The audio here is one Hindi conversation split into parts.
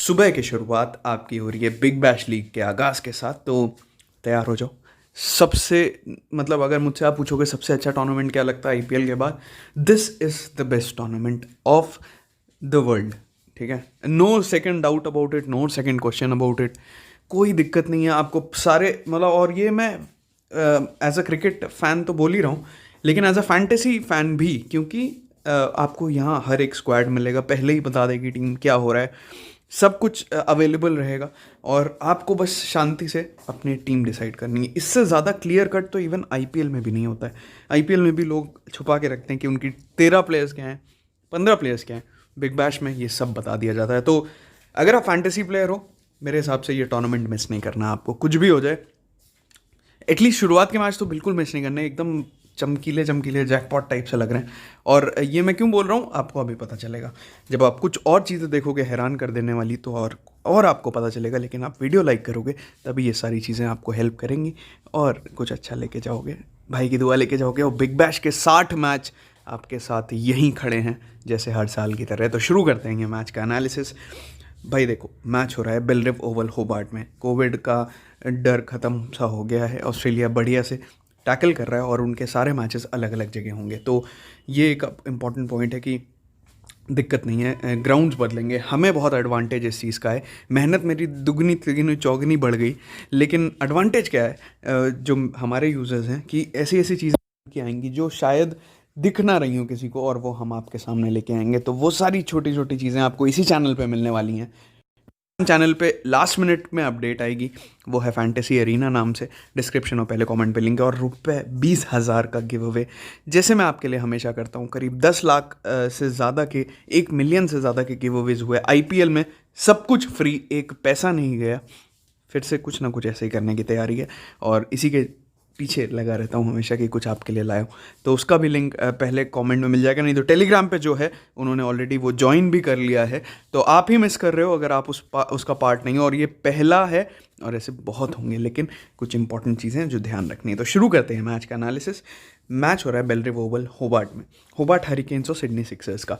सुबह की शुरुआत आपकी हो रही है बिग बैश लीग के आगाज़ के साथ, तो तैयार हो जाओ। सबसे मतलब अगर मुझसे आप पूछोगे सबसे अच्छा टूर्नामेंट क्या लगता है आईपीएल के बाद, this is the best tournament of the world. ठीक है, no second doubt about it, no second question about it. कोई दिक्कत नहीं है आपको सारे मतलब, और ये मैं एज अ क्रिकेट फ़ैन तो बोल ही रहा हूँ, लेकिन एज अ फैंटेसी फ़ैन भी, क्योंकि आपको यहाँ हर एक स्क्वाड मिलेगा, पहले ही बता देगी टीम क्या हो रहा है, सब कुछ अवेलेबल रहेगा और आपको बस शांति से अपनी टीम डिसाइड करनी है। इससे ज़्यादा क्लियर कट तो इवन आईपीएल में भी नहीं होता है। आईपीएल में भी लोग छुपा के रखते हैं कि उनकी 13 प्लेयर्स क्या हैं, 15 प्लेयर्स क्या हैं। बिग बैश में ये सब बता दिया जाता है। तो अगर आप फैंटेसी प्लेयर हो, मेरे हिसाब से ये टूर्नामेंट मिस नहीं करना। आपको कुछ भी हो जाए, एटलीस्ट शुरुआत के मैच तो बिल्कुल मिस नहीं करने, एकदम चमकीले चमकीले जैकपॉट टाइप से लग रहे हैं। और ये मैं क्यों बोल रहा हूँ आपको अभी पता चलेगा। जब आप कुछ और चीज़ें देखोगे हैरान कर देने वाली, तो और आपको पता चलेगा। लेकिन आप वीडियो लाइक करोगे तभी ये सारी चीज़ें आपको हेल्प करेंगी और कुछ अच्छा लेके जाओगे, भाई की दुआ लेके जाओगे। और बिग बैश के 60 मैच आपके साथ यहीं खड़े हैं जैसे हर साल की तरह। तो शुरू करते हैं ये मैच का एनालिसिस। भाई देखो, मैच हो रहा है बेलरिव ओवल होबार्ट में। कोविड का डर ख़त्म सा हो गया है, ऑस्ट्रेलिया बढ़िया से टैकल कर रहा है और उनके सारे मैचेस अलग अलग जगह होंगे। तो ये एक इम्पॉर्टेंट पॉइंट है कि दिक्कत नहीं है, ग्राउंड्स बदलेंगे, हमें बहुत एडवांटेज इस चीज़ का है। मेहनत मेरी दुगनी तिगनी चौगनी बढ़ गई, लेकिन एडवांटेज क्या है, जो हमारे यूज़र्स हैं कि ऐसी ऐसी चीज़ें की आएंगी जो शायद दिख ना रही हूँ किसी को, और वो हम आपके सामने लेके आएंगे। तो वो सारी छोटी छोटी चीज़ें आपको इसी चैनल पे मिलने वाली हैं। चैनल पे लास्ट मिनट में अपडेट आएगी, वो है फैंटेसी एरिना नाम से। डिस्क्रिप्शन और पहले कमेंट पे लिंक है। और रुपये 20,000 का गिव अवे, जैसे मैं आपके लिए हमेशा करता हूँ। करीब 10 लाख से ज़्यादा के, 1 मिलियन से ज़्यादा के गिव अवेज हुए आईपीएल में। सब कुछ फ्री, एक पैसा नहीं गया। फिर से कुछ ना कुछ ऐसे ही करने की तैयारी है और इसी के पीछे लगा रहता हूँ हमेशा कि कुछ आपके लिए लाया हूँ। तो उसका भी लिंक पहले कमेंट में मिल जाएगा, नहीं तो टेलीग्राम पे जो है उन्होंने ऑलरेडी वो ज्वाइन भी कर लिया है। तो आप ही मिस कर रहे हो अगर आप उसका पार्ट नहीं हो। और ये पहला है और ऐसे बहुत होंगे, लेकिन कुछ इंपॉर्टेंट चीज़ें हैं जो ध्यान रखनी है। तो शुरू करते हैं मैच का एनालिसिस। मैच हो रहा है बेलरिव ओवल होबार्ट में, होबार्ट हरिकेन्स और सिडनी सिक्सर्स का।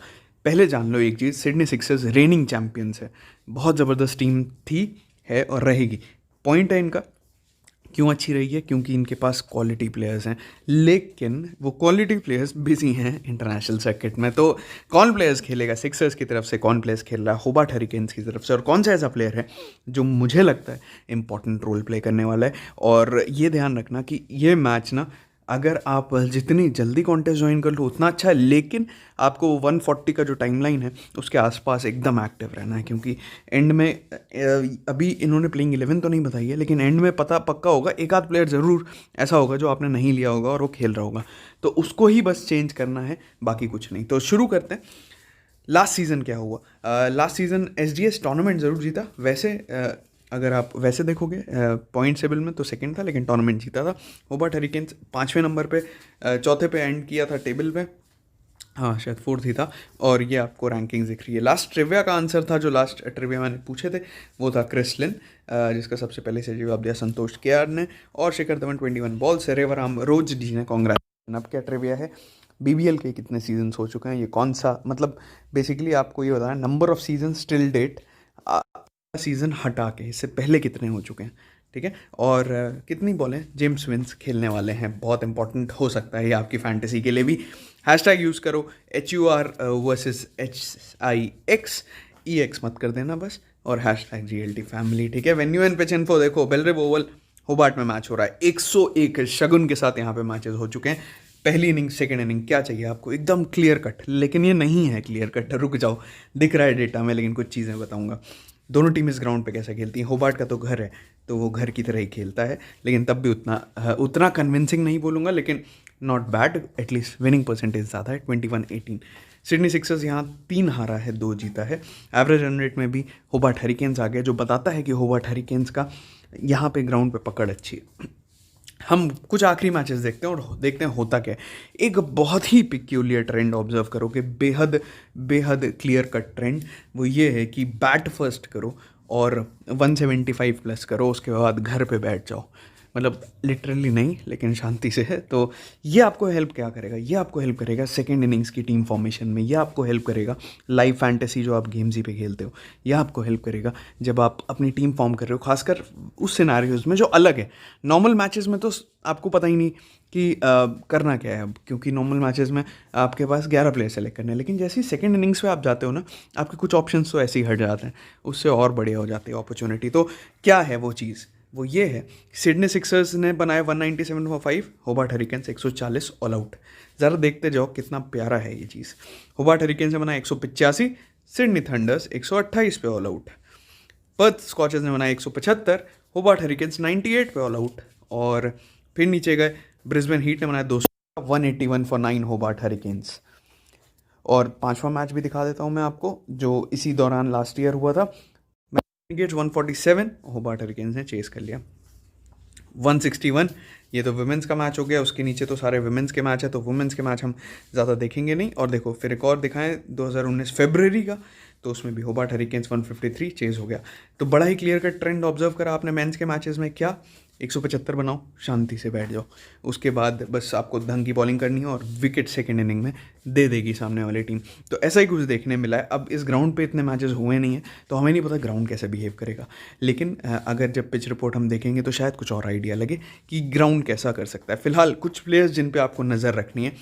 पहले जान लो एक चीज़, सिडनी सिक्सर्स रेनिंग चैम्पियंस है, बहुत ज़बरदस्त टीम थी, है और रहेगी। पॉइंट है इनका क्यों अच्छी रही है, क्योंकि इनके पास क्वालिटी प्लेयर्स हैं। लेकिन वो क्वालिटी प्लेयर्स बिजी हैं इंटरनेशनल सर्किट में। तो कौन प्लेयर्स खेलेगा सिक्सर्स की तरफ से, कौन प्लेयर्स खेल रहा है होबार्ट हरिकेन्स की तरफ से, और कौन सा ऐसा प्लेयर है जो मुझे लगता है इंपॉर्टेंट रोल प्ले करने वाला है। और ये ध्यान रखना कि ये मैच ना, अगर आप जितनी जल्दी कॉन्टेस्ट ज्वाइन कर लो उतना अच्छा है, लेकिन आपको 140 का जो टाइमलाइन है उसके आसपास एकदम एक्टिव रहना है। क्योंकि एंड में अभी इन्होंने प्लेइंग 11 तो नहीं बताई है, लेकिन एंड में पता पक्का होगा, एक आध प्लेयर ज़रूर ऐसा होगा जो आपने नहीं लिया होगा और वो खेल रहा होगा। तो उसको ही बस चेंज करना है, बाकी कुछ नहीं। तो शुरू करते हैं। लास्ट सीज़न क्या हुआ, लास्ट सीज़न एसडीएस टूर्नामेंट ज़रूर जीता। वैसे अगर आप वैसे देखोगे पॉइंट टेबल में तो सेकंड था, लेकिन टूर्नामेंट जीता था। होबार्ट हरिकेन्स 5वें नंबर पे, चौथे पे एंड किया था टेबल पे, हाँ शायद 4th ही था। और ये आपको रैंकिंग्स दिख रही है। लास्ट ट्रिविया का आंसर था, जो लास्ट ट्रिविया मैंने पूछे थे, वो था क्रिस लिन, जिसका सबसे पहले से जवाब दिया संतोष केआर ने, और शिखर धवन 21 बॉल से, रेवराम रोज जी ने। कॉन्ग्रेचुलेशन। अब क्या ट्रिविया है, बीबीएल के कितने सीजन हो चुके हैं, ये कौन सा, मतलब बेसिकली आपको ये बताना number of season still date, season हटा के इससे पहले कितने हो चुके हैं। ठीक है, और कितनी बॉलें जेम्स विंस खेलने वाले हैं, बहुत इंपॉर्टेंट हो सकता है ये आपकी फैंटेसी के लिए भी। हैशटैग यूज़ करो HUR वर्सेस HIX, EX मत कर देना बस, और हैशटैग GLT फैमिली। ठीक है, वेन्यू एंड पिच इन्फो देखो, बेलरिव ओवल होबार्ट में मैच हो रहा है। 101 शगुन के साथ यहाँ पे मैचेस हो चुके हैं। पहली इनिंग, सेकंड इनिंग, क्या चाहिए आपको, एकदम क्लियर कट। लेकिन ये नहीं है क्लियर कट, रुक जाओ, दिख रहा है डेटा में, लेकिन कुछ चीज़ें बताऊंगा। दोनों टीम इस ग्राउंड पे कैसे खेलती हैं। होबार्ट का तो घर है, तो वो घर की तरह ही खेलता है, लेकिन तब भी उतना कन्विंसिंग नहीं बोलूँगा, लेकिन not bad. At least winning percentage ज़्यादा है, 21-18। सिडनी सिक्सर्स यहाँ 3 हारा है, 2 जीता है। एवरेज रन रेट में भी होबार्ट हरिकेन्स आ गया, जो बताता है कि होबार्ट हरिकेन्स का यहाँ पे ग्राउंड पे पकड़ अच्छी है। हम कुछ आखिरी मैचेस देखते हैं और देखते हैं होता क्या है। एक बहुत ही पिक्यूलियर ट्रेंड ऑब्जर्व करो कि बेहद बेहद क्लियर कट ट्रेंड, वो ये है कि बैट फर्स्ट करो और 175 प्लस करो, उसके बाद घर पे बैठ जाओ। मतलब लिटरली नहीं, लेकिन शांति से है। तो ये आपको हेल्प क्या करेगा, ये आपको हेल्प करेगा सेकेंड इनिंग्स की टीम फॉर्मेशन में, ये आपको हेल्प करेगा लाइव फैंटेसी जो आप गेम्स ही पे खेलते हो, ये आपको हेल्प करेगा जब आप अपनी टीम फॉर्म कर रहे हो, खासकर उस सिनारियोज में जो अलग है। नॉर्मल मैचेस में तो आपको पता ही नहीं कि करना क्या है अब, क्योंकि नॉर्मल मैचेस में आपके पास 11 प्लेयर सेलेक्ट करने हैं, लेकिन जैसे ही सेकेंड इनिंग्स पे आप जाते हो ना, आपके कुछ ऑप्शंस तो ऐसे ही हट जाते हैं, उससे और बढ़िया हो जाती है अपॉर्चुनिटी। तो क्या है वो चीज़, वो ये है, सिडनी सिक्सर्स ने बनाए 197 for 5, Hobart hurricanes 140 all out. ज़रा देखते जाओ कितना प्यारा है ये चीज़। होबार्ट हरिकेन्स ने बनाया 185, सिडनी थंडर्स 128 पे ऑल आउट। पर्थ स्कॉचर्स ने बनाया 175, होबार्ट हरिकेन्स 98 पे ऑल आउट। और फिर नीचे गए, ब्रिस्बेन हीट ने बनाया 200, 181 फॉर 9 होबार्ट हरिकेन्स। और पांचवा मैच भी दिखा देता हूँ मैं आपको, जो इसी दौरान लास्ट ईयर हुआ था। गेट्स 147, होबार्ट हरिकेन्स ने चेस कर लिया 161। ये तो वुमेंस का मैच हो गया, उसके नीचे तो सारे वुमेंस के मैच है, तो वुमेंस के मैच हम ज़्यादा देखेंगे नहीं। और देखो फिर एक और दिखाएं 2019 फरवरी का, तो उसमें भी होबार्ट हरिकेन्स 153 चेज हो गया। तो बड़ा ही क्लियर कट ट्रेंड ऑब्जर्व करा आपने मेंस के मैचेस में। क्या 175 बनाओ, शांति से बैठ जाओ, उसके बाद बस आपको ढंग की बॉलिंग करनी है और विकेट सेकेंड इनिंग में दे देगी सामने वाली टीम। तो ऐसा ही कुछ देखने मिला है। अब इस ग्राउंड पे इतने मैचेस हुए नहीं हैं, तो हमें नहीं पता ग्राउंड कैसे बिहेव करेगा, लेकिन अगर जब पिच रिपोर्ट हम देखेंगे तो शायद कुछ और आइडिया लगे कि ग्राउंड कैसा कर सकता है। फिलहाल कुछ प्लेयर्स जिन पे आपको नज़र रखनी है,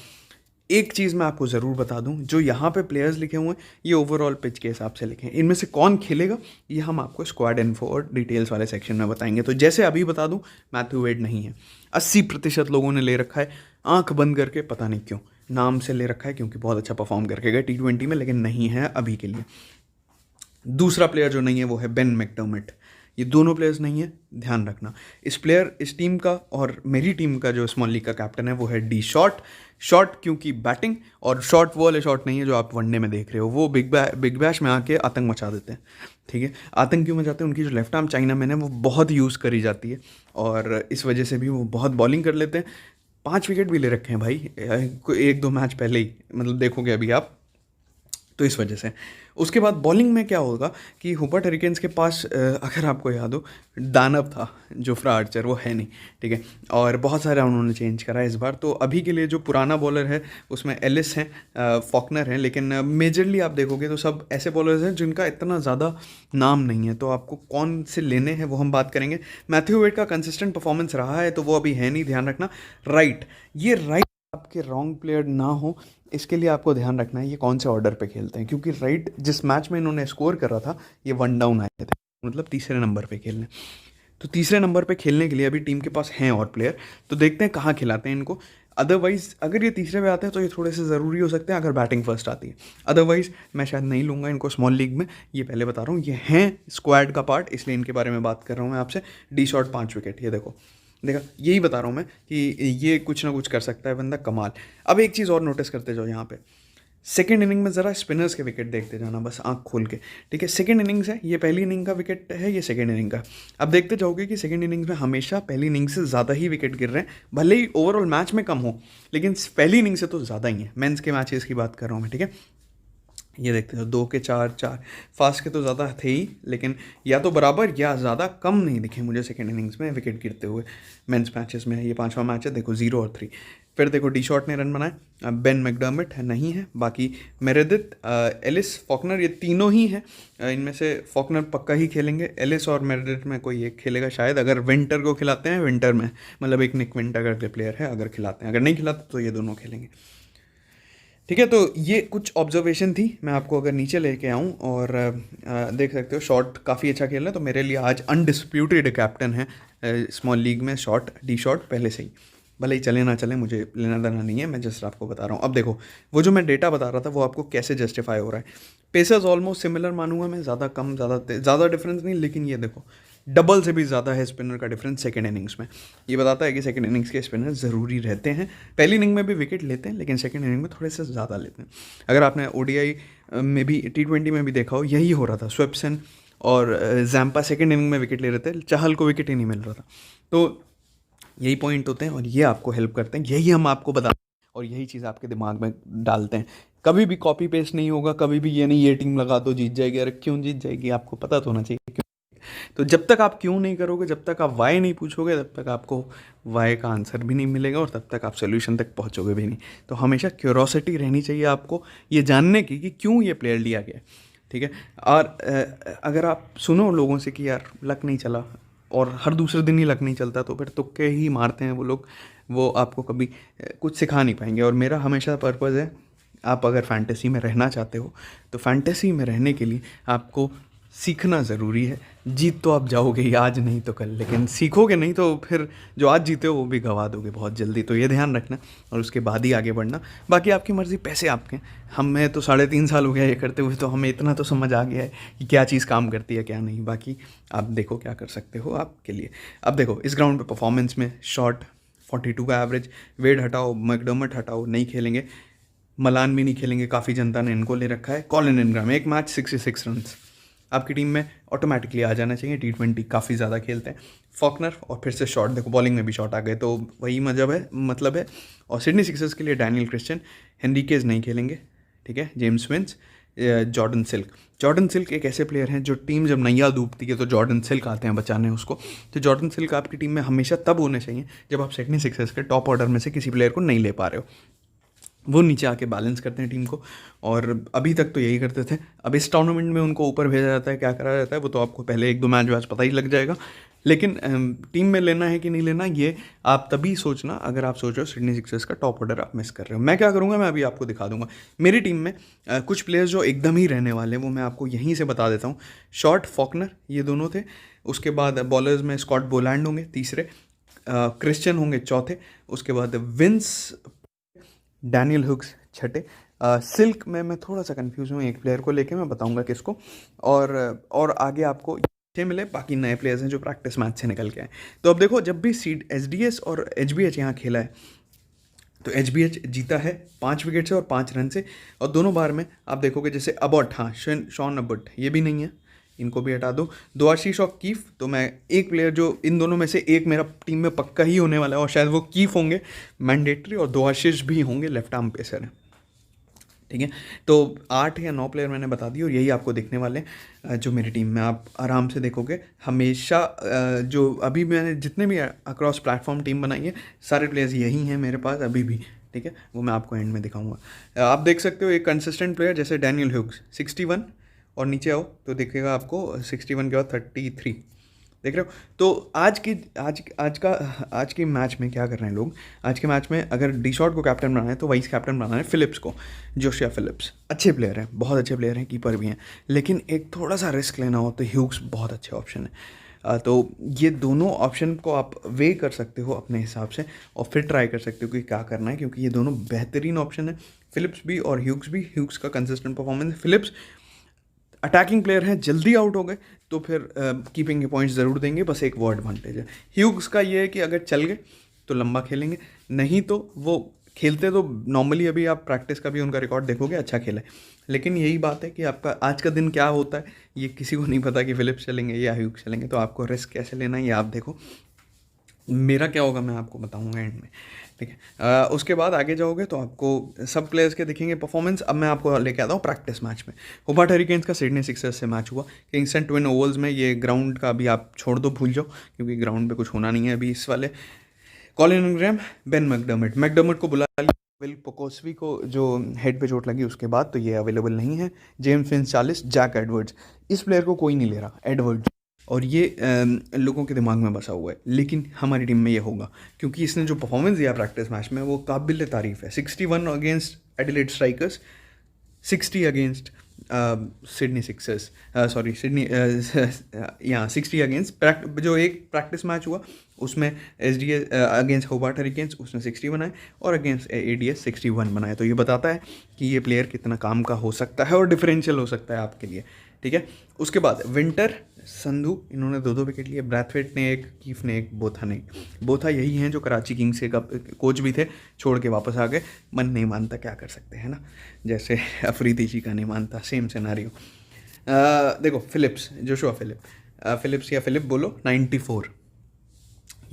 एक चीज़ मैं आपको ज़रूर बता दूं, जो यहाँ पे प्लेयर्स लिखे हुए हैं ये ओवरऑल पिच के हिसाब से लिखे हैं। इनमें से कौन खेलेगा ये हम आपको स्क्वाड इन्फो और डिटेल्स वाले सेक्शन में बताएंगे। तो जैसे अभी बता दूं, मैथ्यू वेड नहीं है। 80% लोगों ने ले रखा है आंख बंद करके, पता नहीं क्यों नाम से ले रखा है, क्योंकि बहुत अच्छा परफॉर्म करके गए T20 में, लेकिन नहीं है अभी के लिए। दूसरा प्लेयर जो नहीं है वो है बेन मैकडर्मिट। ये दोनों प्लेयर्स नहीं है, ध्यान रखना। इस टीम का और मेरी टीम का जो स्मॉल लीग का कैप्टन है वो है डी शॉट। शॉट क्योंकि बैटिंग, और शॉट वो वाले शॉट नहीं है जो आप वनडे में देख रहे हो, वो बिग बैश में आके आतंक मचा देते हैं। ठीक है, आतंक क्यों मचाते हैं, उनकी जो लेफ्ट आर्म चाइना मैन है वो बहुत यूज़ करी जाती है, और इस वजह से भी वो बहुत बॉलिंग कर लेते हैं। 5 विकेट भी ले रखे हैं भाई, 1-2 मैच पहले ही, मतलब देखोगे अभी आप, तो इस वजह से। उसके बाद बॉलिंग में क्या होगा कि होबार्ट हरिकेन्स के पास अगर आपको याद हो, दानव था जोफ्रा आर्चर, वो है नहीं, ठीक है, और बहुत सारे उन्होंने चेंज करा इस बार। तो अभी के लिए जो पुराना बॉलर है उसमें एलिस हैं, फॉकनर हैं, लेकिन मेजरली आप देखोगे तो सब ऐसे बॉलर्स हैं जिनका इतना ज़्यादा नाम नहीं है। तो आपको कौन से लेने हैं वो हम बात करेंगे। मैथ्यू वेड का कंसिस्टेंट परफॉर्मेंस रहा है, तो वो अभी है नहीं, ध्यान रखना। ये राइट आपके रॉन्ग प्लेयर ना हो, इसके लिए आपको ध्यान रखना है ये कौन से ऑर्डर पे खेलते हैं, क्योंकि राइट जिस मैच में इन्होंने स्कोर करा था ये 1 डाउन आए थे, मतलब तीसरे नंबर पे खेलने। तो तीसरे नंबर पे खेलने के लिए अभी टीम के पास हैं और प्लेयर, तो देखते हैं कहाँ खिलाते हैं इनको। अदरवाइज़ अगर ये तीसरे पे आते हैं तो ये थोड़े से ज़रूरी हो सकते हैं अगर बैटिंग फर्स्ट आती है। अदरवाइज़ मैं शायद नहीं लूँगा इनको स्मॉल लीग में, ये पहले बता रहा हूँ। ये हैं स्क्वाड का पार्ट, इसलिए इनके बारे में बात कर रहा हूँ मैं आपसे। डी शॉट 5 विकेट, ये देखो, यही बता रहा हूँ मैं कि ये कुछ ना कुछ कर सकता है बंदा, कमाल। अब एक चीज़ और नोटिस करते जाओ यहाँ पे, सेकेंड इनिंग में ज़रा स्पिनर्स के विकेट देखते जाना, बस आंख खोल के, ठीक है। सेकेंड इनिंग्स है, ये पहली इनिंग का विकेट है, ये सेकेंड इनिंग का। अब देखते जाओगे कि सेकेंड इनिंग्स में हमेशा पहली इनिंग से ज़्यादा ही विकेट गिर रहे हैं, भले ही ओवरऑल मैच में कम हो, लेकिन पहली इनिंग से तो ज़्यादा ही है। मेंस के मैचेस की बात कर रहा हूँ मैं, ठीक है। ये देखते हो 2 के 4, फास्ट के तो ज़्यादा थे ही, लेकिन या तो बराबर या ज़्यादा कम नहीं दिखे मुझे सेकेंड इनिंग्स में विकेट गिरते हुए मेंस मैचेस में। ये 5वां मैच है, देखो 0 और 3। फिर देखो डी शॉट ने रन बनाए, बेन मैकडर्मिट है नहीं है, बाकी मेरेदिथ, एलिस, फॉकनर, ये तीनों ही हैं। इनमें से फॉकनर पक्का ही खेलेंगे, एलिस और मेरेदिथ में कोई एक खेलेगा शायद, अगर विंटर को खिलाते हैं, विंटर में मतलब एक निक विंटर करके प्लेयर है, अगर खिलाते हैं, अगर नहीं खिलाते तो ये दोनों खेलेंगे, ठीक है। तो ये कुछ ऑब्जर्वेशन थी, मैं आपको अगर नीचे लेके आऊँ, और देख सकते हो शॉट काफ़ी अच्छा खेल रहे हैं, तो मेरे लिए आज अनडिस्प्यूटेड कैप्टन है स्मॉल लीग में शॉट, डी शॉट पहले से ही, भले ही चले ना चले मुझे लेना देना नहीं है, मैं जस्ट आपको बता रहा हूँ। अब देखो वो जो मैं डेटा बता रहा था वो आपको कैसे जस्टिफाई हो रहा है। पेसर्स ऑलमोस्ट सिमिलर मानूंगा मैं, ज़्यादा कम ज़्यादा डिफरेंस नहीं, लेकिन ये देखो डबल से भी ज़्यादा है स्पिनर का डिफरेंस सेकेंड इनिंग्स में। ये बताता है कि सेकेंड इनिंग्स के स्पिनर ज़रूरी रहते हैं, पहली इनिंग में भी विकेट लेते हैं, लेकिन सेकेंड इनिंग में थोड़े से ज़्यादा लेते हैं। अगर आपने ओडीआई में भी, T20 में भी देखा हो, यही हो रहा था। स्वेप्सन और जैम्पा सेकेंड इनिंग में विकेट ले रहे थे, चाहल को विकेट ही नहीं मिल रहा था। तो यही पॉइंट होते हैं और ये आपको हेल्प करते हैं, यही हम आपको बताते हैं और यही चीज़ आपके दिमाग में डालते हैं। कभी भी कॉपी पेस्ट नहीं होगा, कभी भी ये नहीं ये टीम लगा दो जीत जाएगी, अरे क्यों जीत जाएगी, आपको पता तो होना चाहिए क्यों। तो जब तक आप क्यों नहीं करोगे, जब तक आप वाई नहीं पूछोगे, तब तक आपको वाई का आंसर भी नहीं मिलेगा और तब तक आप सोल्यूशन तक पहुंचोगे भी नहीं। तो हमेशा क्यूरोसिटी रहनी चाहिए आपको ये जानने की कि क्यों ये प्लेयर लिया गया, ठीक है। और अगर आप सुनो लोगों से कि यार लक नहीं चला, और हर दूसरे दिन ही लक नहीं चलता, तो फिर तुक्के ही मारते हैं वो लोग, वो आपको कभी कुछ सिखा नहीं पाएंगे। और मेरा हमेशा पर्पज़ है, आप अगर फैंटेसी में रहना चाहते हो तो फैंटेसी में रहने के लिए आपको सीखना ज़रूरी है। जीत तो आप जाओगे ही, आज नहीं तो कल, लेकिन सीखोगे नहीं तो फिर जो आज जीते हो वो भी गंवा दोगे बहुत जल्दी। तो ये ध्यान रखना और उसके बाद ही आगे बढ़ना। बाकी आपकी मर्ज़ी, पैसे आपके। हमें तो 3.5 साल हो गया ये करते हुए, तो हमें इतना तो समझ आ गया है कि क्या चीज़ काम करती है क्या नहीं। बाकी आप देखो क्या कर सकते हो आपके लिए। अब देखो इस ग्राउंड पे परफॉर्मेंस में शॉट 42 का एवरेज, वेड हटाओ, मैकडर्मट हटाओ, नहीं खेलेंगे, मलान भी नहीं खेलेंगे, काफ़ी जनता ने इनको ले रखा है। कॉलिन इनग्राम एक मैच 66 रन आपकी टीम में ऑटोमेटिकली आ जाना चाहिए। T20 काफ़ी ज़्यादा खेलते हैं। फॉकनर और फिर से शॉट, देखो बॉलिंग में भी शॉट आ गए, तो वही मतलब है। और सिडनी सिक्सर्स के लिए डैनियल क्रिश्चियन, हेनरिकेज नहीं खेलेंगे, ठीक है। जेम्स विंस, जॉर्डन सिल्क एक ऐसे प्लेयर हैं जो टीम जब नैया डूबती है तो जॉर्डन सिल्क आते हैं बचाने उसको। तो जॉर्डन सिल्क आपकी टीम में हमेशा तब होने चाहिए जब आप सिडनी सिक्सर्स के टॉप ऑर्डर में से किसी प्लेयर को नहीं ले पा रहे हो। वो नीचे आके बैलेंस करते हैं टीम को, और अभी तक तो यही करते थे। अब इस टूर्नामेंट में उनको ऊपर भेजा जाता है, क्या करा जाता है वो तो आपको पहले 1-2 मैच पता ही लग जाएगा। लेकिन टीम में लेना है कि नहीं लेना, ये आप तभी सोचना अगर आप सोच रहे हो सिडनी सिक्सर्स का टॉप ऑर्डर आप मिस कर रहे हो। मैं क्या करूँगा, मैं अभी आपको दिखा दूंगा। मेरी टीम में कुछ प्लेयर्स जो एकदम ही रहने वाले हैं वो मैं आपको यहीं से बता देता हूँ। शॉट, फॉकनर, ये दोनों थे। उसके बाद बॉलर्स में स्कॉट बोलैंड होंगे तीसरे, क्रिश्चियन होंगे चौथे, उसके बाद विंस, डैनियल हुक्स छठे। सिल्क में मैं थोड़ा सा कंफ्यूज हूँ एक प्लेयर को लेके, मैं बताऊंगा किसको। और आगे आपको ये मिले, बाकी नए प्लेयर्स हैं जो प्रैक्टिस मैच से निकल के आए। तो अब देखो, जब भी SDS और HBH यहाँ खेला है तो HBH जीता है 5 विकेट से और 5 रन से। और दोनों बार में आप देखोगे जैसे अबॉट, हाँ शॉन अबॉट, ये भी नहीं है, इनको भी हटा दो। दुआशीष और कीफ, तो मैं एक प्लेयर जो इन दोनों में से एक मेरा टीम में पक्का ही होने वाला है और शायद वो कीफ होंगे मैंडेटरी, और दुआशीष भी होंगे, लेफ्ट आर्म पेसर है, ठीक है। तो 8 या 9 प्लेयर मैंने बता दिए और यही आपको देखने वाले हैं जो मेरी टीम में आप आराम से देखोगे। हमेशा जो अभी मैंने जितने भी अक्रॉस प्लेटफॉर्म टीम बनाई है सारे प्लेयर्स यही हैं मेरे पास अभी भी, ठीक है। वो मैं आपको एंड में दिखाऊंगा। आप देख सकते हो एक कंसिस्टेंट प्लेयर जैसे डैनियल हुक्स 61, और नीचे आओ तो देखेगा आपको 61 के बाद 33, देख रहे हो। तो आज के मैच में क्या कर रहे हैं लोग, आज के मैच में अगर डी शॉट को कैप्टन बनाना है तो वाइस कैप्टन बनाना है फिलिप्स को। जोशिया फिलिप्स अच्छे प्लेयर हैं, बहुत अच्छे प्लेयर हैं, कीपर भी हैं, लेकिन एक थोड़ा सा रिस्क लेना हो तो ह्यूग्स बहुत अच्छे ऑप्शन है। तो ये दोनों ऑप्शन को आप वे कर सकते हो अपने हिसाब से और फिर ट्राई कर सकते हो कि क्या करना है, क्योंकि ये दोनों बेहतरीन ऑप्शन है, फिलिप्स भी और ह्यूग्स भी। ह्यूग्स का consistent performance, Phillips attacking player हैं, जल्दी आउट हो गए तो फिर कीपिंग के पॉइंट्स ज़रूर देंगे, बस एक वो एडवांटेज है। ह्यूग्स का ये है कि अगर चल गए तो लंबा खेलेंगे, नहीं तो वो खेलते तो नॉर्मली, अभी आप प्रैक्टिस का भी उनका रिकॉर्ड देखोगे अच्छा खेला है, लेकिन यही बात है कि आपका आज का दिन क्या होता है ये किसी को नहीं पता कि फिलिप्स चलेंगे या ह्यूग्स चलेंगे। तो आपको रिस्क कैसे लेना है ये आप देखो, मेरा क्या होगा मैं आपको बताऊंगा एंड में, ठीक है। उसके बाद आगे जाओगे तो आपको सब प्लेयर्स के दिखेंगे परफॉर्मेंस। अब मैं आपको लेके आता हूँ प्रैक्टिस मैच में। होबार्ट हरिकेन्स का सिडनी सिक्सर्स से मैच हुआ किंगस्टन ट्विन ओवल्स में। ये ग्राउंड का अभी आप छोड़ दो, भूल जाओ, क्योंकि ग्राउंड पे कुछ होना नहीं है अभी इस वाले। कॉलिन इनग्रैम, बेन मैकडर्मट को बुला लिया। विल पोकोस्वी को जो हेड पे चोट लगी उसके बाद, तो ये अवेलेबल नहीं है। जेम्स विंस 40, जैक एडवर्ड्स, इस प्लेयर को कोई नहीं ले रहा, एडवर्ड्स, और ये लोगों के दिमाग में बसा हुआ है, लेकिन हमारी टीम में ये होगा क्योंकि इसने जो परफॉर्मेंस दिया प्रैक्टिस मैच में वो काबिल तारीफ़ है। 61 against Adelaide strikers, 60 against Sydney Sixers, sorry Sydney, यहाँ 60 अगेंस्ट जो एक प्रैक्टिस मैच हुआ उसमें SDS अगेंस्ट होबार्ट हरिकेन्स उसने 60 बनाए और अगेंस्ट ADS 61 बनाए। तो ये बताता है कि ये प्लेयर कितना काम का हो सकता है और डिफरेंशियल हो सकता है आपके लिए, ठीक है। उसके बाद विंटर, संधू, इन्होंने 2-2 विकेट लिए। ब्रैथवेट ने एक, कीफ ने एक, बोथा ने एक। बोथा यही हैं जो कराची किंग्स के कोच भी थे, छोड़ के वापस आ गए। मन नहीं मानता, क्या कर सकते हैं ना, जैसे अफरीदी जी का नहीं मानता, सेम सिनारियो। देखो फिलिप्स, जोशुआ फिलिप्स या फिलिप बोलो, 94,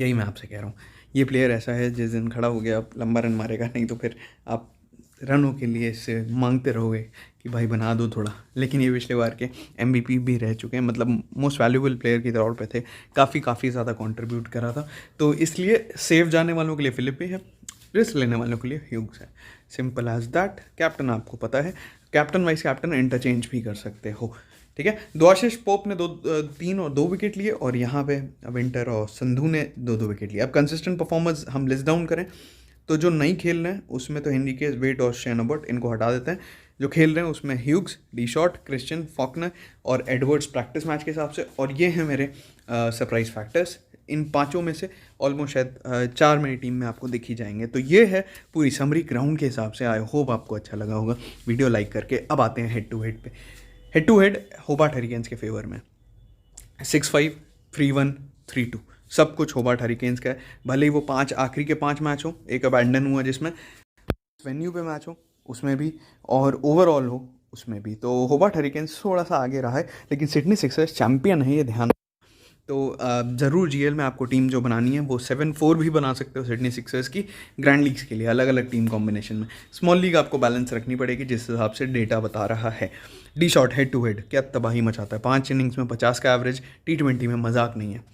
यही मैं आपसे कह रहा हूँ। ये प्लेयर ऐसा है जिस दिन खड़ा हो गया आप लंबा रन मारेगा, नहीं तो फिर आप रनों के लिए इससे मांगते रहोगे कि भाई बना दो थोड़ा, लेकिन ये पिछले बार के MVP भी रह चुके हैं, मतलब मोस्ट वैल्यूबल प्लेयर की तौर पे थे, काफ़ी ज़्यादा कंट्रीब्यूट करा था। तो इसलिए सेफ जाने वालों के लिए फिलिपी है, रिस्क लेने वालों के लिए ह्यूग्स है, सिंपल एज दैट। कैप्टन आपको पता है, कैप्टन वाइस कैप्टन इंटरचेंज भी कर सकते हो, ठीक है। द्वाशिष पोप ने 3 और 2 विकेट लिए, और यहाँ पे विंटर और संधू ने 2 विकेट लिए। अब कंसिस्टेंट परफॉर्मेंस हम लिस्ट डाउन करें तो जो नहीं खेल रहे हैं उसमें तो हेनरिकेस, वेट और शेन अबॉट, इनको हटा देते हैं। जो खेल रहे हैं उसमें Hughes, D shot, Christian, Faulkner और एडवर्ड्स प्रैक्टिस मैच के हिसाब से, और ये हैं मेरे सरप्राइज फैक्टर्स। इन 5 में से ऑलमोस्ट शायद 4 मेरी टीम में आपको दिख ही जाएंगे। तो ये है पूरी समरी ग्राउंड के हिसाब से। आई होप आपको अच्छा लगा होगा, वीडियो लाइक करके। अब आते हैं हेड टू हेड पे। Head to head Hobart Hurricanes के फेवर में 6-5, 3-1, 3-2 सब कुछ होबार्ट हरिकेन्स का है। भले ही वो 5 आखिरी के 5 मैच हो, एक अबैंडन हुआ जिसमें वेन्यू पे मैच हो उसमें भी, और ओवरऑल हो उसमें भी, तो होबार्ट हरिकेन्स थोड़ा सा आगे रहा है। लेकिन सिडनी सिक्सर्स चैंपियन है, ये ध्यान। तो ज़रूर GL में आपको टीम जो बनानी है वो 7-4 भी बना सकते हो सिडनी सिक्सर्स की, ग्रैंड लीग्स के लिए अलग अलग टीम कॉम्बिनेशन में। स्मॉल लीग आपको बैलेंस रखनी पड़ेगी जिस हिसाब से डेटा बता रहा है। D Short head to head क्या तबाही मचाता है, 5 इनिंग्स में 50 का एवरेज, T20 में मजाक नहीं है।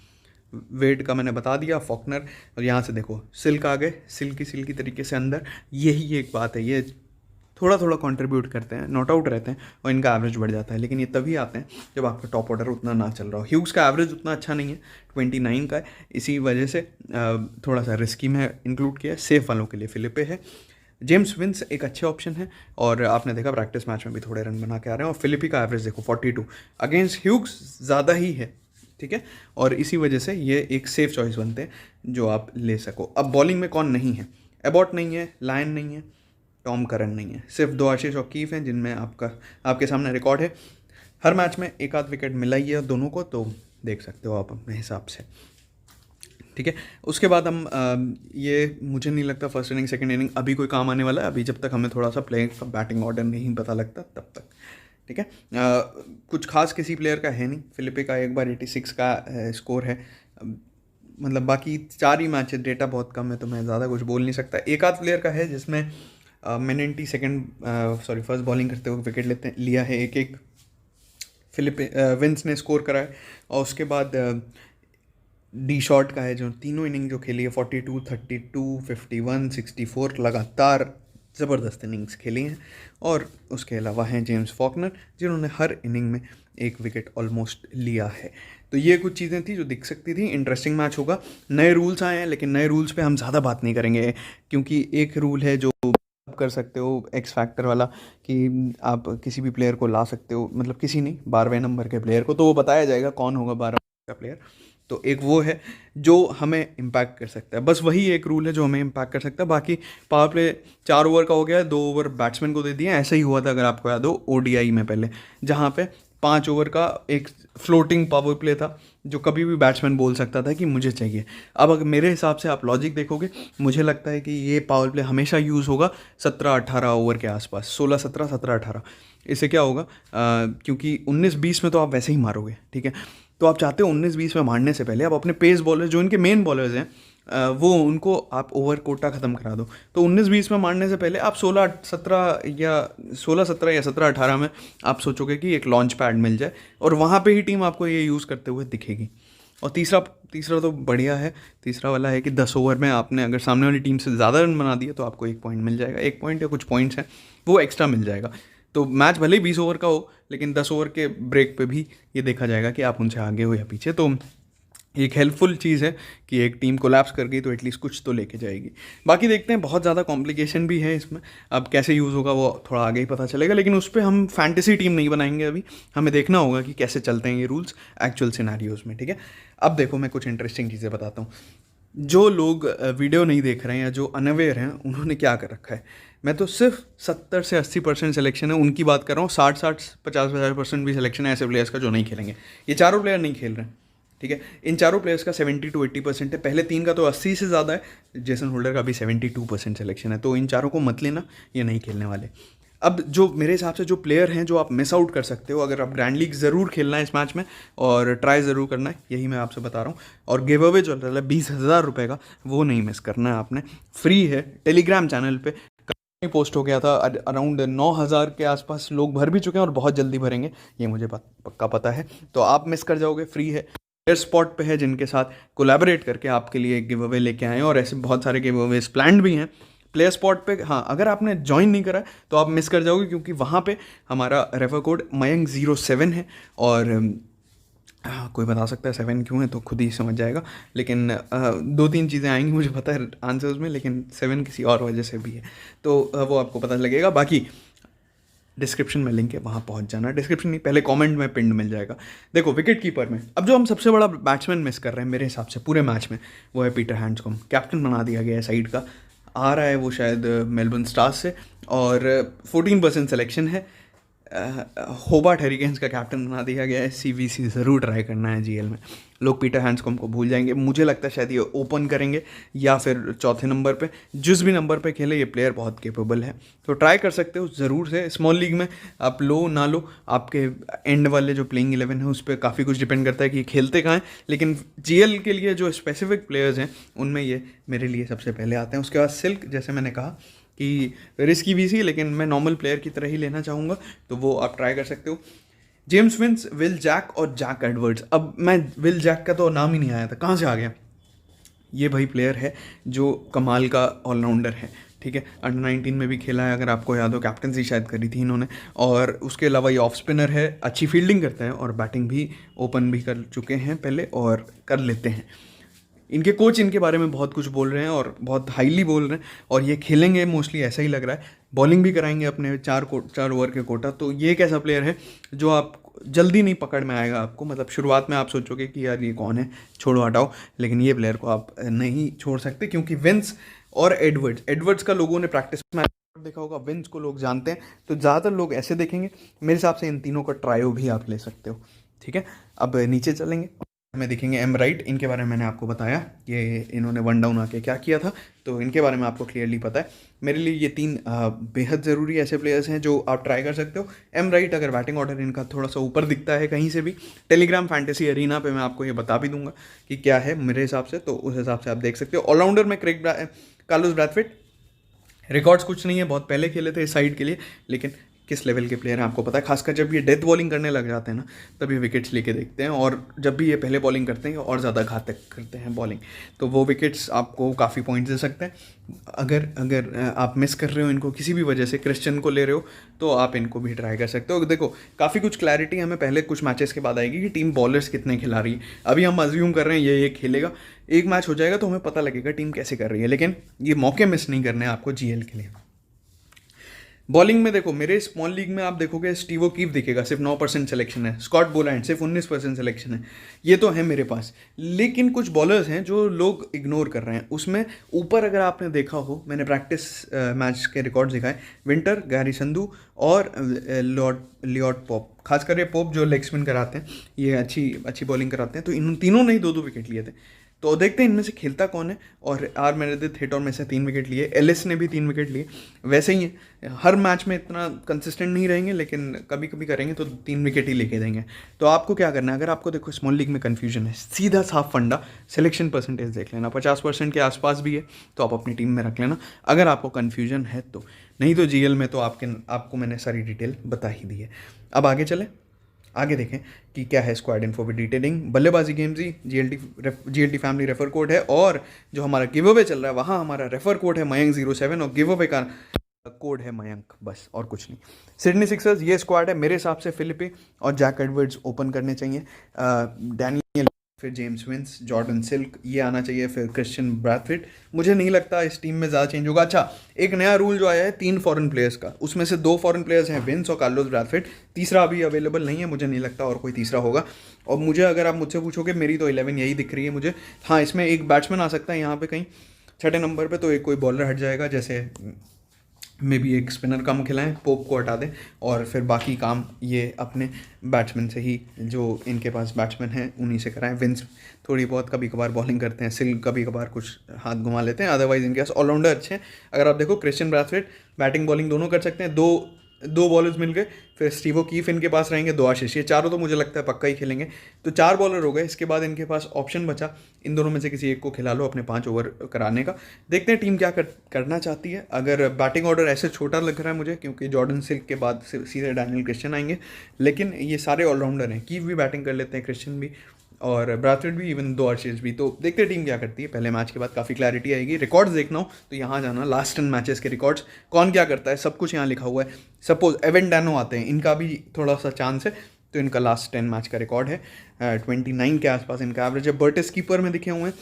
वेट का मैंने बता दिया, फॉकनर, और यहाँ से देखो सिल्क आ गए, सिल्की तरीके से अंदर। यही एक बात है, ये थोड़ा कंट्रीब्यूट करते हैं, नॉट आउट रहते हैं और इनका एवरेज बढ़ जाता है। लेकिन ये तभी आते हैं जब आपका टॉप ऑर्डर उतना ना चल रहा हो। ह्यूग्स का एवरेज उतना अच्छा नहीं है, 29 का है, इसी वजह से थोड़ा सा रिस्की में इंक्लूड किया है। सेफ वालों के लिए फिलिपे है। जेम्स विंस एक अच्छे ऑप्शन है, और आपने देखा प्रैक्टिस मैच में भी थोड़े रन बना के आ रहे हैं। और फिलिपी का एवरेज देखो 42, अगेंस्ट ह्यूग्स ज़्यादा ही है, ठीक है। और इसी वजह से ये एक सेफ चॉइस बनते हैं जो आप ले सको। अब बॉलिंग में कौन नहीं है, एबॉट नहीं है, लायन नहीं है, टॉम करन नहीं है, सिर्फ 2 आशीष और कीफ हैं जिनमें आपके सामने रिकॉर्ड है। हर मैच में एक आध विकेट मिला ही है दोनों को, तो देख सकते हो आप अपने हिसाब से, ठीक है। उसके बाद हम ये मुझे नहीं लगता फर्स्ट इनिंग सेकंड इनिंग अभी कोई काम आने वाला है, अभी जब तक हमें थोड़ा सा प्लेइंग का बैटिंग ऑर्डर नहीं पता लगता तब तक, ठीक है। कुछ खास किसी प्लेयर का है नहीं। फिलिपे का एक बार 86 का स्कोर है, मतलब बाकी 4 ही मैच है, डेटा बहुत कम है तो मैं ज़्यादा कुछ बोल नहीं सकता। एक आध प्लेयर का है जिसमें मैनेंटी फर्स्ट बॉलिंग करते हुए विकेट लिया है एक फिलिपे विंस ने स्कोर करा है। और उसके बाद डी शॉट का है जो तीनों इनिंग जो खेली है 42, 32, 51, 64 लगातार ज़बरदस्त इनिंग्स खेली हैं। और उसके अलावा हैं जेम्स फॉकनर जिन्होंने हर इनिंग में एक विकेट ऑलमोस्ट लिया है। तो ये कुछ चीज़ें थी जो दिख सकती थी। इंटरेस्टिंग मैच होगा। नए रूल्स आए हैं, लेकिन नए रूल्स पे हम ज़्यादा बात नहीं करेंगे, क्योंकि एक रूल है जो आप कर सकते हो एक्स फैक्टर वाला, कि आप किसी भी प्लेयर को ला सकते हो, मतलब किसी नहीं 12वें नंबर के प्लेयर को, तो वो बताया जाएगा कौन होगा 12 का प्लेयर। तो एक वो है जो हमें इम्पैक्ट कर सकता है, बस वही एक रूल है जो हमें इम्पैक्ट कर सकता है। बाकी पावर प्ले 4 ओवर का हो गया, 2 ओवर बैट्समैन को दे दिया। ऐसा ही हुआ था अगर आपको याद हो ODI में पहले, जहाँ पे 5 ओवर का एक फ्लोटिंग पावर प्ले था जो कभी भी बैट्समैन बोल सकता था कि मुझे चाहिए। अब अगर मेरे हिसाब से आप लॉजिक देखोगे, मुझे लगता है कि ये पावर प्ले हमेशा यूज़ होगा 17-18 ओवर के आसपास, 16-17, 17-18। इससे क्या होगा, क्योंकि 19-20 में तो आप वैसे ही मारोगे, ठीक है। तो आप चाहते हो 19-20 में मारने से पहले आप अपने पेस बॉलर जो इनके मेन बॉलर्स हैं वो उनको आप ओवर कोटा ख़त्म करा दो। तो 19-20 में मारने से पहले आप 16-17 या 17-18 में आप सोचोगे कि एक लॉन्च पैड मिल जाए, और वहाँ पे ही टीम आपको ये यूज़ करते हुए दिखेगी। और तीसरा तो बढ़िया है। तीसरा वाला है कि 10 ओवर में आपने अगर सामने वाली टीम से ज़्यादा रन बना दिए तो आपको 1 पॉइंट मिल जाएगा। 1 पॉइंट या कुछ पॉइंट्स हैं वो एक्स्ट्रा मिल जाएगा। तो मैच भले ही 20 ओवर का हो, लेकिन 10 ओवर के ब्रेक पे भी ये देखा जाएगा कि आप उनसे आगे हो या पीछे। तो एक हेल्पफुल चीज़ है कि एक टीम कोलैप्स कर गई तो एटलीस्ट कुछ तो लेके जाएगी। बाकी देखते हैं, बहुत ज़्यादा कॉम्प्लिकेशन भी है इसमें। अब कैसे यूज़ होगा वो थोड़ा आगे ही पता चलेगा, लेकिन उस पर हम फैंटेसी टीम नहीं बनाएंगे अभी। हमें देखना होगा कि कैसे चलते हैं ये रूल्स एक्चुअल सिनेरियोज़ में, ठीक है। अब देखो मैं कुछ इंटरेस्टिंग चीज़ें बताता हूँ। जो लोग वीडियो नहीं देख रहे हैं या जो अनअवेयर हैं उन्होंने क्या कर रखा है। मैं तो सिर्फ 70 से 80% सिलेक्शन है उनकी बात कर रहा हूँ। 60-60, 50-50% भी सिलेक्शन है ऐसे प्लेयर्स का जो नहीं खेलेंगे। ये चारों प्लेयर नहीं खेल रहे हैं, ठीक है। इन चारों प्लेयर्स का 70 to 80% है। पहले 3 का तो 80 से ज़्यादा है। जेसन होल्डर का भी 72% सिलेक्शन है। तो इन चारों को मत लेना, ये नहीं खेलने वाले। अब जो मेरे हिसाब से जो प्लेयर हैं जो आप मिस आउट कर सकते हो, अगर आप ग्रैंड लीग ज़रूर खेलना है इस मैच में और ट्राई ज़रूर करना है, यही मैं आपसे बता रहा हूँ। और गिव अवे चल रहा है 20,000 रुपये का, वो नहीं मिस करना है आपने। फ्री है, टेलीग्राम चैनल पे पोस्ट हो गया था, अराउंड 9,000 के आसपास लोग भर भी चुके हैं और बहुत जल्दी भरेंगे, ये मुझे पक्का पता है। तो आप मिस कर जाओगे, फ्री है। प्लेयर स्पॉट पे है जिनके साथ कोलैबोरेट करके आपके लिए एक गिव अवे लेके आए हैं, और ऐसे बहुत सारे गिव अवेज प्लान्ड भी हैं प्लेयर स्पॉट पे। हाँ, अगर आपने ज्वाइन नहीं करा है तो आप मिस कर जाओगे, क्योंकि वहाँ पे हमारा रेफर कोड मयंक07 है। और कोई बता सकता है 7 क्यों है, तो खुद ही समझ जाएगा। लेकिन 2-3 चीज़ें आएंगी, मुझे पता है आंसर्स में, लेकिन 7 किसी और वजह से भी है, तो वो आपको पता लगेगा। बाकी डिस्क्रिप्शन में लिंक है, वहाँ पहुँच जाना। डिस्क्रिप्शन नहीं, पहले कमेंट में पिंड मिल जाएगा। देखो, विकेट कीपर में अब जो हम सबसे बड़ा बैट्समैन मिस कर रहे हैं मेरे हिसाब से पूरे मैच में, वो है पीटर हैंड्सकॉम्ब। कैप्टन बना दिया गया है साइड का, आ रहा है वो शायद मेलबर्न स्टार्स से, और 14% सिलेक्शन है। होबार्ट हरिकेन्स का कैप्टन बना दिया गया है। सीवीसी ज़रूर ट्राई करना है जीएल में। लोग पीटर हैंड्सकॉम्ब को भूल जाएंगे, मुझे लगता है शायद ये ओपन करेंगे या फिर चौथे नंबर पे, जिस भी नंबर पे खेले ये प्लेयर बहुत केपेबल है, तो ट्राई कर सकते हो ज़रूर से। स्मॉल लीग में आप लो ना लो, आपके एंड वाले जो प्लेइंग 11 है उस पर काफ़ी कुछ डिपेंड करता है कि खेलते कहाँ हैं, लेकिन जीएल के लिए जो स्पेसिफिक प्लेयर्स हैं उनमें ये मेरे लिए सबसे पहले आते हैं। उसके बाद सिल्क, जैसे मैंने कहा कि रिस्की भी सी, लेकिन मैं नॉर्मल प्लेयर की तरह ही लेना चाहूँगा, तो वो आप ट्राई कर सकते हो। जेम्स विंस, विल जैक और जैक एडवर्ड्स। अब मैं विल जैक का तो नाम ही नहीं आया था, कहाँ से आ गया? ये भाई प्लेयर है जो कमाल का ऑलराउंडर है, ठीक है। अंडर 19 में भी खेला है, अगर आपको याद हो, कैप्टनसी शायद करी थी इन्होंने। और उसके अलावा ये ऑफ स्पिनर है, अच्छी फील्डिंग करते हैं और बैटिंग भी ओपन भी कर चुके हैं पहले और कर लेते हैं। इनके कोच इनके बारे में बहुत कुछ बोल रहे हैं और बहुत हाईली बोल रहे हैं, और ये खेलेंगे मोस्टली, ऐसा ही लग रहा है। बॉलिंग भी कराएंगे अपने 4 ओवर के कोटा। तो ये एक ऐसा प्लेयर है जो आप जल्दी नहीं पकड़ में आएगा आपको, मतलब शुरुआत में आप सोचोगे कि यार ये कौन है, छोड़ो हटाओ, लेकिन ये प्लेयर को आप नहीं छोड़ सकते, क्योंकि विंस और एडवर्ड्स का लोगों ने प्रैक्टिस में देखा होगा, विंस को लोग जानते हैं, तो ज़्यादातर लोग ऐसे देखेंगे। मेरे हिसाब से इन तीनों का ट्रायो भी आप ले सकते हो, ठीक है। अब नीचे चलेंगे, हमें दिखेंगे एम राइट। इनके बारे में मैंने आपको बताया कि इन्होंने 1 डाउन आके क्या किया था, तो इनके बारे में आपको क्लियरली पता है। मेरे लिए ये 3 बेहद ज़रूरी ऐसे प्लेयर्स हैं जो आप ट्राई कर सकते हो। एम राइट, अगर बैटिंग ऑर्डर इनका थोड़ा सा ऊपर दिखता है कहीं से भी, टेलीग्राम फैंटेसी अरीना पे मैं आपको ये बता भी दूंगा कि क्या है मेरे हिसाब से, तो उस हिसाब से आप देख सकते हो। ऑलराउंडर में कार्लोस ब्रैथवेट, रिकॉर्ड्स कुछ नहीं है, बहुत पहले खेले थे इस साइड के लिए, लेकिन किस लेवल के प्लेयर हैं आपको पता है। खासकर जब ये डेथ बॉलिंग करने लग जाते हैं ना, तब ये विकेट्स लेके देखते हैं, और जब भी ये पहले बॉलिंग करते हैं और ज़्यादा घातक करते हैं बॉलिंग, तो वो विकेट्स आपको काफ़ी पॉइंट्स दे सकते हैं। अगर आप मिस कर रहे हो इनको किसी भी वजह से, क्रिश्चियन को ले रहे हो, तो आप इनको भी ट्राई कर सकते हो। देखो, काफ़ी कुछ क्लैरिटी हमें पहले कुछ मैचेस के बाद आएगी कि टीम बॉलर्स कितने खिला रही है। अभी हम अज्यूम कर रहे हैं ये खेलेगा, एक मैच हो जाएगा तो हमें पता लगेगा टीम कैसे कर रही है, लेकिन ये मौके मिस नहीं करने हैं आपको जीएल के लिए। बॉलिंग में देखो, मेरे स्मॉल लीग में आप देखोगे स्टीव ओकीफ दिखेगा, सिर्फ 9% सिलेक्शन है। स्कॉट बोलैंड सिर्फ 19% सिलेक्शन है। ये तो है मेरे पास, लेकिन कुछ बॉलर्स हैं जो लोग इग्नोर कर रहे हैं। उसमें ऊपर अगर आपने देखा हो, मैंने प्रैक्टिस मैच के रिकॉर्ड्स दिखाए, विंटर, गैरी संधू और लियोट पॉप। खासकर ये पॉप जो लेग स्पिन कराते हैं, ये अच्छी बॉलिंग कराते हैं, तो इन तीनों ने ही 2-2 विकेट लिए थे। तो देखते हैं इनमें से खेलता कौन है। और आर मेरेदिथ हिट और में से 3 विकेट लिए, एलिस ने भी 3 विकेट लिए। वैसे ही है, हर मैच में इतना कंसिस्टेंट नहीं रहेंगे, लेकिन कभी कभी करेंगे तो 3 विकेट ही लेके देंगे। तो आपको क्या करना है, अगर आपको देखो स्मॉल लीग में कन्फ्यूजन है, सीधा साफ फंडा सिलेक्शन परसेंटेज देख लेना, 50% के आसपास भी है तो आप अपनी टीम में रख लेना, अगर आपको कन्फ्यूजन है तो। नहीं तो जीएल में तो आपको मैंने सारी डिटेल बता ही दी है। अब आगे चले, आगे देखें कि क्या है स्क्वाड इन्फो विद डिटेलिंग। बल्लेबाजी गेम जी, जीएलटी फैमिली रेफर कोड है, और जो हमारा गिव अवे चल रहा है वहाँ हमारा रेफर कोड है मयंक07, और गिव अवे का कोड है मयंक, बस और कुछ नहीं। सिडनी सिक्सर्स, ये स्क्वाड है मेरे हिसाब से। फिलिपे और जैक एडवर्ड्स ओपन करने चाहिए, डैनियल, फिर जेम्स विंस, जॉर्डन सिल्क, ये आना चाहिए, फिर क्रिश्चियन ब्रैथवेट। मुझे नहीं लगता इस टीम में ज़्यादा चेंज होगा। अच्छा, एक नया रूल जो आया है 3 फॉरेन प्लेयर्स का, उसमें से 2 फॉरेन प्लेयर्स हैं, विंस और कार्लोस ब्रैथवेट। तीसरा अभी अवेलेबल नहीं है, मुझे नहीं लगता और कोई तीसरा होगा। और मुझे, अगर आप मुझसे पूछोगे, मेरी तो 11 यही दिख रही है मुझे। हाँ, इसमें एक बैट्समैन आ सकता है यहाँ पे कहीं 6ठे नंबर पे, तो एक कोई बॉलर हट जाएगा, जैसे मे भी एक स्पिनर कम खिलाएं, पोप को हटा दें, और फिर बाकी काम ये अपने बैट्समैन से ही, जो इनके पास बैट्समैन हैं उन्हीं से कराएं। विंस थोड़ी बहुत कभी कभार बॉलिंग करते हैं, सिल्क कभी कभार कुछ हाथ घुमा लेते हैं, अदरवाइज इनके पास ऑलराउंडर अच्छे हैं। अगर आप देखो, क्रिश्चियन ब्रैथवेट बैटिंग बॉलिंग दोनों कर सकते हैं, 2 दो बॉलर्स मिल गए, फिर स्टीवो कीफ इनके पास रहेंगे, दो आशीष, ये चारों तो मुझे लगता है पक्का ही खेलेंगे। तो 4 बॉलर हो गए। इसके बाद इनके पास ऑप्शन बचा, इन दोनों में से किसी एक को खिला लो अपने 5 ओवर कराने का। देखते हैं टीम क्या करना चाहती है। अगर बैटिंग ऑर्डर ऐसे छोटा लग रहा है मुझे, क्योंकि जॉर्डन सिल्क के बाद सीधे डैनियल क्रिश्चियन आएंगे, लेकिन ये सारे ऑलराउंडर हैं। कीफ भी बैटिंग कर लेते हैं, क्रिश्चियन भी, और ब्राथवेट भी, इवन दो आर्चर्स भी। तो देखते हैं टीम क्या करती है। पहले मैच के बाद काफ़ी क्लैरिटी आएगी। रिकॉर्ड्स देखना हो तो यहाँ जाना, लास्ट 10 मैचेस के रिकॉर्ड्स, कौन क्या करता है सब कुछ यहाँ लिखा हुआ है। सपोज एवन डैनो आते हैं, इनका भी थोड़ा सा चांस है, तो इनका लास्ट 10 मैच का रिकॉर्ड है 29 के आसपास इनका एवरेज है। बर्टिस कीपर में दिखे हुए हैं,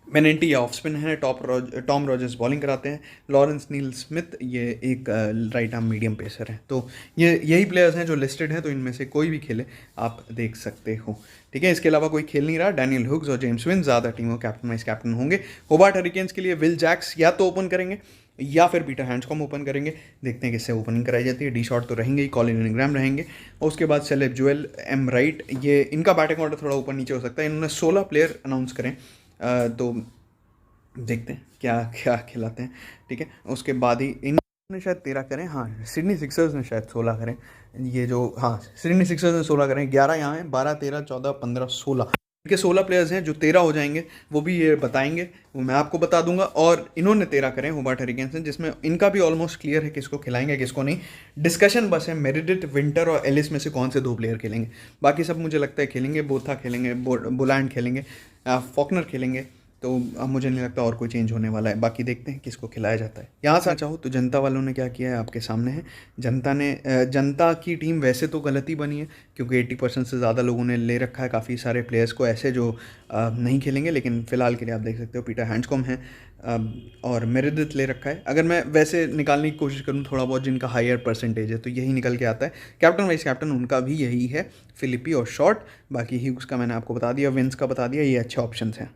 बेनेंटी ऑफ स्पिन है, टॉम रॉजर्स बॉलिंग कराते हैं, लॉरेंस नील स्मिथ ये एक राइट आर्म मीडियम पेसर है। तो ये यही प्लेयर्स हैं जो लिस्टेड हैं, तो इनमें से कोई भी खेले आप देख सकते हो, ठीक है। इसके अलावा कोई खेल नहीं रहा। डैनियल हुग्स और जेम्स विन ज़्यादा टीमों कैप्टन वाइस कैप्टन होंगे। होबार्ट हरिकेन्स के लिए विल जैक्स या तो ओपन करेंगे या फिर पीटर हैंड्सकॉम्ब ओपन करेंगे। देखते हैं किससे ओपनिंग कराई जाती है। डी शॉट तो रहेंगे ही, कॉलिन इनिंग्रैम रहेंगे, और उसके बाद सेलेब जुएल, एम राइट, ये इनका बैटिंग ऑर्डर थोड़ा ऊपर नीचे हो सकता है। इन्होंने 16 प्लेयर अनाउंस करें, तो देखते हैं क्या क्या खिलाते हैं, ठीक है। उसके बाद ही इन्होंने शायद 13 करें, हाँ सिडनी सिक्सर्स ने शायद 16 करें, ये जो, हाँ सिडनी सिक्सर्स ने 16 करें, 11 यहाँ हैं, 12 13 14 15 16, इनके 16 प्लेयर्स हैं। जो 13 हो जाएंगे वो भी ये बताएंगे, वो मैं आपको बता दूंगा। और इन्होंने 13 करें होबार्ट हरिकेन्स ने, जिसमें इनका भी ऑलमोस्ट क्लियर है किसको खिलाएंगे किसको नहीं। डिस्कशन बस है मेरिडिथ, विंटर और एलिस में से कौन से 2 प्लेयर खेलेंगे। बाकी सब मुझे लगता है खेलेंगे, बोथा खेलेंगे, बुलैंड खेलेंगे, फॉकनर खेलेंगे। तो अब मुझे नहीं लगता और कोई चेंज होने वाला है। बाकी देखते हैं किसको खिलाया जाता है। यहाँ से चाहो तो जनता वालों ने क्या किया है आपके सामने है। जनता की टीम वैसे तो गलती बनी है, क्योंकि 80% से ज़्यादा लोगों ने ले रखा है काफ़ी सारे प्लेयर्स को ऐसे जो नहीं खेलेंगे। लेकिन फ़िलहाल के लिए आप देख सकते हो पीटर हैंड्सकॉम्ब है और मेरेडिथ ले रखा है। अगर मैं वैसे निकालने की कोशिश करूँ थोड़ा बहुत जिनका हायर परसेंटेज है, तो यही निकल के आता है। कैप्टन वाइस कैप्टन उनका भी यही है, फिलिपी और शॉर्ट। बाकी ह्यूग्स का मैंने आपको बता दिया, विंस का बता दिया, ये अच्छे ऑप्शन हैं।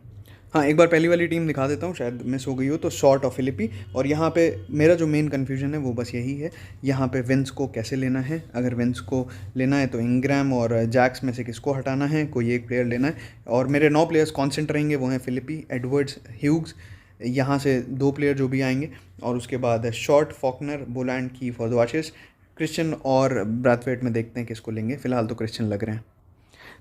हाँ, एक बार पहली वाली टीम दिखा देता हूँ, शायद मिस हो गई हो। तो शॉर्ट और फिलिपी, और यहाँ पे मेरा जो मेन कन्फ्यूजन है वो बस यही है, यहाँ पे विंस को कैसे लेना है। अगर विंस को लेना है तो इंग्रैम और जैक्स में से किसको हटाना है, कोई एक प्लेयर लेना है। और मेरे 9 प्लेयर्स कॉन्स्टेंट रहेंगे, वो हैं फिलिपी, एडवर्ड्स, ह्यूग्स, यहाँ से 2 प्लेयर जो भी आएंगे, और उसके बाद शॉर्ट, फॉकनर, बोलैंड, कीफ और दुआशिश, क्रिश्चियन और ब्रैथवेट में देखते हैं किसको लेंगे। फिलहाल तो क्रिश्चियन लग रहे हैं।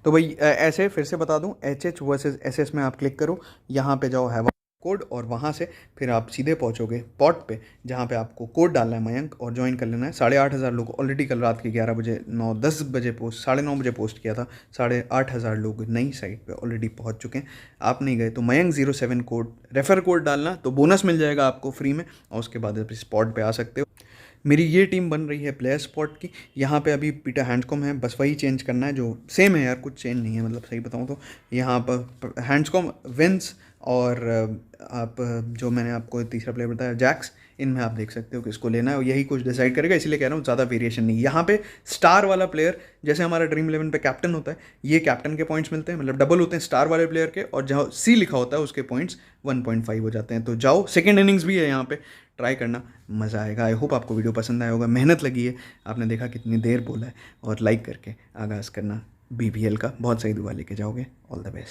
तो भाई ऐसे फिर से बता दूं, HH वर्सेस SS में आप क्लिक करो, यहाँ पे जाओ हैव कोड, और वहाँ से फिर आप सीधे पहुँचोगे पॉट पे, जहाँ पे आपको कोड डालना है मयंक, और ज्वाइन कर लेना है। 8,500 लोग ऑलरेडी कल रात के 11 बजे 9-10 बजे पोस्ट 9:30 बजे पोस्ट किया था। 8,500 लोग नई साइट पे ऑलरेडी पहुँच चुके हैं। आप नहीं गए तो मयंक 07 कोड रेफर कोड डालना, तो बोनस मिल जाएगा आपको फ्री में, और उसके बाद आप स्पॉट पे आ सकते हो। मेरी ये टीम बन रही है प्लेयर स्पॉट की। यहाँ पे अभी पीटर हैंड्सकॉम्ब है, बस वही चेंज करना है, जो सेम है यार, कुछ चेंज नहीं है, मतलब सही बताऊँ तो। यहाँ पर हैंड्सकॉम्ब, विंस और आप जो मैंने आपको तीसरा प्लेयर बताया जैक्स, इनमें आप देख सकते हो किसको लेना है, और यही कुछ डिसाइड करेगा। इसीलिए कह रहा हूँ ज़्यादा वेरिएशन नहीं। यहाँ पे स्टार वाला प्लेयर, जैसे हमारा ड्रीम 11 पे कैप्टन होता है, ये कैप्टन के पॉइंट्स मिलते हैं, मतलब डबल होते हैं स्टार वाले प्लेयर के, और जहाँ C लिखा होता है उसके पॉइंट्स 1.5 हो जाते हैं। तो जाओ, सेकेंड इनिंग्स भी है यहाँ पे, ट्राई करना, मज़ा आएगा। आई होप आपको वीडियो पसंद आया होगा। मेहनत लगी है, आपने देखा कितनी देर बोला है, और लाइक करके आगाज़ करना BBL का। बहुत सही दुआ लेके जाओगे। All the best.